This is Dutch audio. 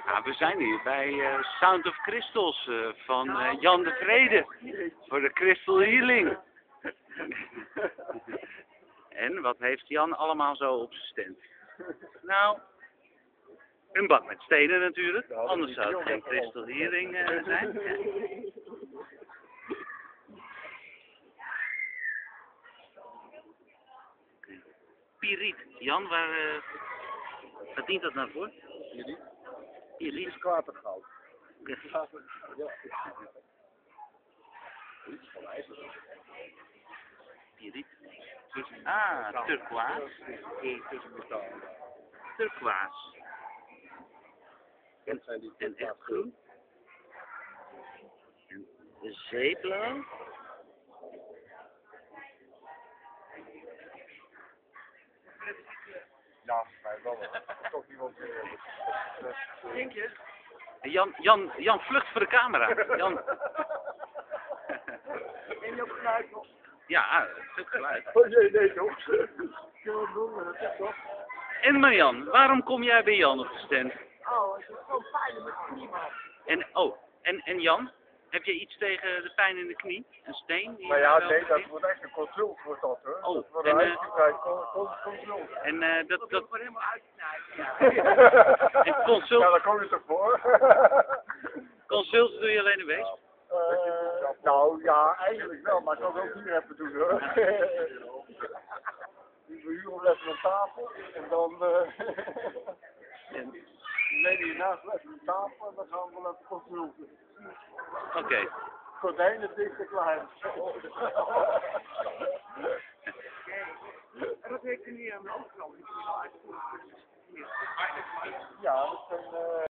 Ja, we zijn hier bij Sound of Crystals van Jan de Vrede voor de Crystal Healing. En wat heeft Jan allemaal zo op zijn stand? Nou, een bak met stenen natuurlijk, anders zou het geen Crystal Healing zijn. Piriet. Jan, waar dient dat nou voor? Piriet? Piriet is klatergoud. Ja. Piriet is van ijzer. Piriet. Ah, turquoise. Turquoise. Dat zijn die En echt groen. En zeeblauw. Ja, maar wel. Toch niemand Denk je? Jan vlucht voor de camera. Jan. Neem je ook geluid nog? Ja, het geluid. Oh nee, toch? Dat is toch? En Marjan, waarom kom jij bij Jan op de stand? Oh, het is gewoon pijn met de knie, man. En Jan, heb je iets tegen de pijn in de knie? Een steen? Die Maar ja, wel nee, dat begint? wordt echt een consult, wordt dat, hoor. Oh, Dat wordt en, een uitgebreid consult. En dat Wordt helemaal uitknijpen. en consult, Ja, daar kom je toch voor? consults doe je alleen een week? Nou ja, eigenlijk wel, maar ik kan het ook hier even doen, hoor. We huren wel even een tafel en dan neem je naast even een tafel en dan gaan we wel even consulten. Oké. Gordijnen dicht en klein. En dat heeft u niet aan de overkant. Ja, dat zijn